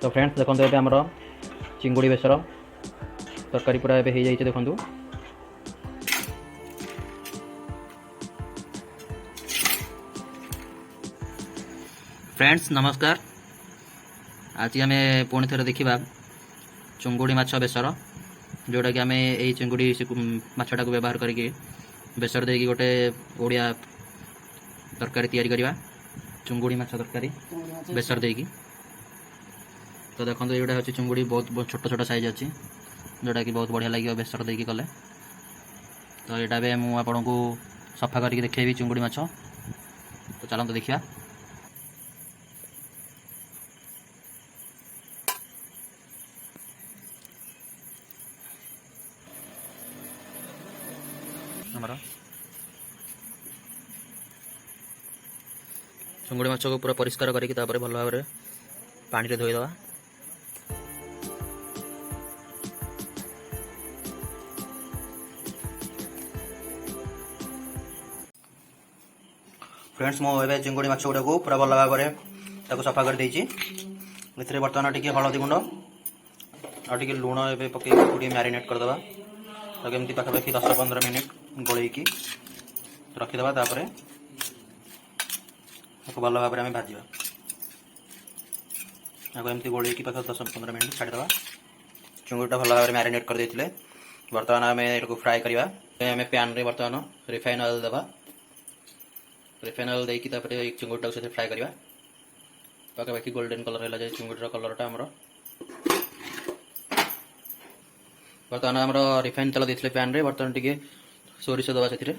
तो फ्रेंड्स देखो ये आमर चिंगुड़ी बेसर तरकारी पूरा हो जाइए देखो। फ्रेंड्स नमस्कार। आज आम पुणी थे देखा चुंगुड़ी माछ बेसर जोटा कि आम यही चिंगुड़ी माछटा को व्यवहार करके बेसर दे गोटे ओडिया तरकारी तैयारी करवा चुंगुड़ी माछ तरकारी बेसर देकी। तो देखो ये हूँ चुंगुड़ी बहुत छोट छोट साइज अच्छी जोटा कि बहुत बढ़िया लगे बेसर देकी कले। तो यहाँ भी मुझे आपन को सफा करके देखेबी चुंगुड़ी माछ। तो चलते देखा। चुंगुड़ी माछ को पूरा परिष्कार करके भल भाव में पानी रे धोईदवा। फ्रेंड्स मुझे चिंगुड़ी माछ गुड़ा को पूरा भल भाव में सफा कर देछि। बर्तमान टी हलदी गुंड आ लुण ए पकई मैरिनेट करदे एमती पाखापाखि 10-15 मिनिट गोलैकी रखीदे भल भाव में भाजा आगे एमती गोलैकी पाख 10-15 मिनिट छाड़ीदे। चुंगुड़ीटा भल भाव में मैरिनेट कर देते। बर्तमान आम ये फ्राए करवा आम पैन रे बर्तमान रिफाइन ऑयल देवा। रिफाइन ऑयल देकी चिंगुड़ीटा से फ्राए करवा पाखापाखि गोल्डन कलर है चिंगुड़ीर कलरटा आमर। बर्तमान आम रिफाइन तेल देते पैन रे बर्तमान टी सोरिष दवा से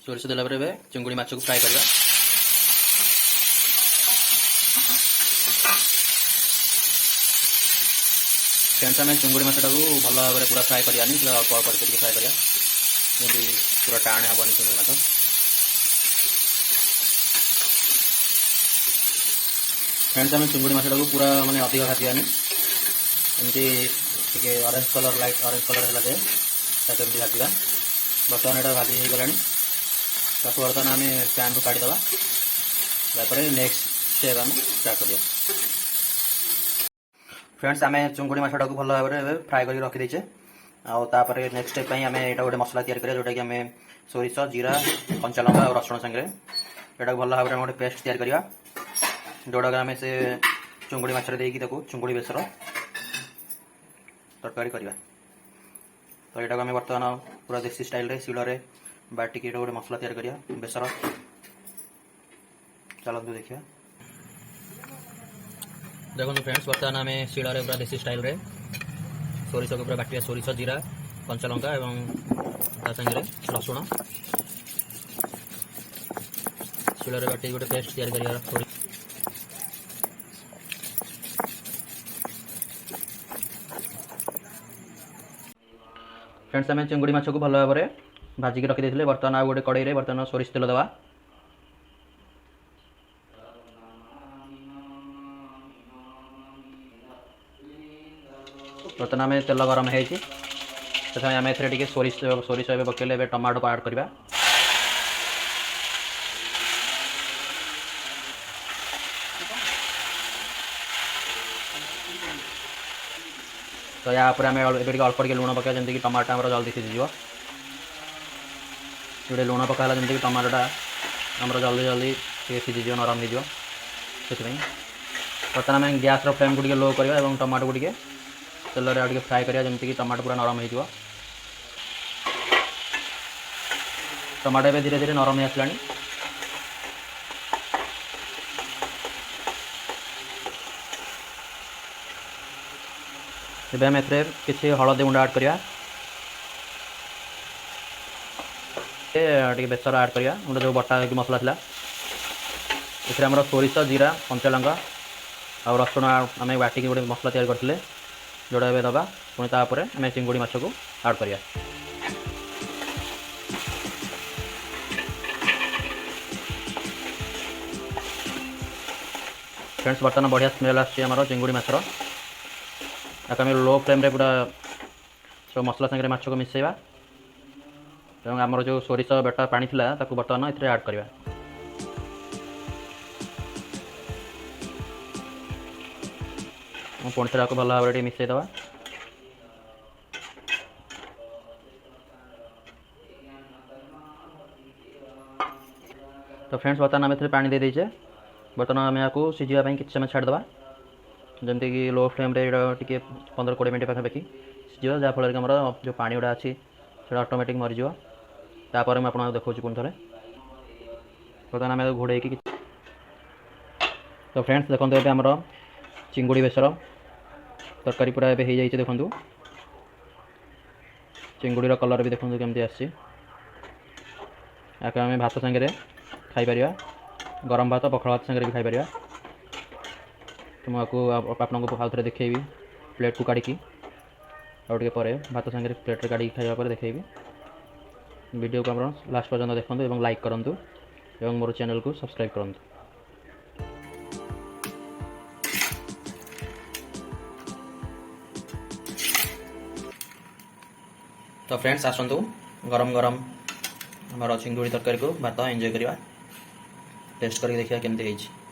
सोरिष देला चिंगुड़ी माछ को फ्राए करवा। फ्रेंड्स आम चिंगुड़ी माछटा को भल भाव में पूरा फ्राए करानी अल्प अल्प करके फ्राए करा जमी पूरा टाण हेनी चिंगुड़ी माछ। फ्रेंड्स आम चिंगुड़ी माछटा को पूरा माने अधिक भाजानी एमती orange colour light orange colour है एमती भाजा। बर्तमान यहाँ भाजी हो गला बर्तमान आम पैन को काढ़ीदे नेक्स्ट स्टेप आम स्टार्ट करिया। फ्रेंड्स आम चिंगुड़ी माछटा को भल भाव में फ्राए कर रखीदे आपर नेक्स्ट स्टेप आम यहाँ गोटे मसला तैयारी करिया जोटा कि आम सोरिष जीरा कंचा लंका और रसुण सांगे यहाँ भल भाव में गोटे पेस्ट तैयारी करवा जोड़ा आम से चिंगुड़ी माछ देकी चिंगुड़ी बेसर तरकारी करवा। तो यहाँ आम बर्तमान पूरा देसी स्टाइल शिଳରେ बाटिकी गोटे मसला तैयारी करिया बेसर। चलते देखिए। देखो फ्रेंड्स बर्तमान आम शिଳରେ पूरा देसी स्टाइल रे सोरिष को पूरा बाटिया सोरिष जीरा कंचा लंका एवं सागे रसुण शिଳରେ बाटी गोटे पेस्ट तैयारी करिया। फ्रेंड्स आम चिंगुड़ी माछ को भल भाव में भाजिकी रखीदे। बर्तमान आउ गोटे कड़ाई रे बर्तमान सोरिष तेल दवा। बर्तमान आम तेल गरम होती आम ए सोरिष सोरिष पकड़े टमाटो को ऐड करवा। तो या आम अल्प लुण पका जमीक टमाटो आम जल्दी सीझी जो लुण पकाला जमीक टमाटोटा आम जल्दी जल्दी सीझी नरम हो। बर्तमान आम गैस फ्लेम को लो करवा और टमाटो को तेल रे फ्राए करा जमीक टमाटो पूरा नरम हो। टमाटो ए धीरे धीरे नरम हो आसला। आम किसी हलदी गुंड ऐड करवा बेसर ऐड करवा गोटे जो बटा मसला था आम सोरिष जीरा कंचा लंका और रसुण आम बाटिकी गोटे मसला तैयारी करते जोड़ा ए दबा पुणी तापर आम चिंगुड़ी माछ को ऐड करवा। फ्रेंड्स बर्तमान बढ़िया स्मेल आम चिंगुड़ी माछर आम लो फ्लेम रे पूरा सब मसला संगे माछ को मिसेवा ଏବଂ ଆମର ଯେଉଁ ସୋରିଷ ବଟା ପାଣି ଥିଲା ତାକୁ ବର୍ତ୍ତମାନ ଏଥିରେ ଆଡ଼୍ କରିବା। ପୁଣି ଥରେ ଆକୁ ଭଲ ଭାବରେ ଟିକେ ମିଶାଇ ଦେବା। तो फ्रेंड्स बर्तमान आम ए पानी दे देचे। बर्तमान आम आपको सीझापी कि समय छाड़ीदा जमीक लो फ्लेम टे 15-20 मिनट पाखापाखि सीझा जहाँफल कि आम जो पानी गुड़ा अच्छी से ऑटोमेटिक मरीज। तापर मैं आपको देखा पुणी थे बर्तमान आम घोड़े। तो फ्रेंड्स देखो ये आमर चिंगुड़ी बेसर तरकारी पूरा ए हो जाइए। देखो चिंगुड़ीर कलर भी देखो केमती आसी। आम भात सांगे खाईपर गरम भात पखाल भात सांगे भी खाईपर। तो मुझे आपको आउ थे देखी प्लेट को काढ़ी आउ टे पर भात सांगे प्लेट काढ़ी खाइबा पर देखी। वीडियो को आप लास्ट पर्यंत देखते और लाइक करूँ और मोर चैनल को सब्सक्राइब करूँ। तो फ्रेंड्स आसतु गरम गरम हमारा चिंगुड़ी तरकारी को भात एंजॉय करवा। टेस्ट करके देखिए केमती है।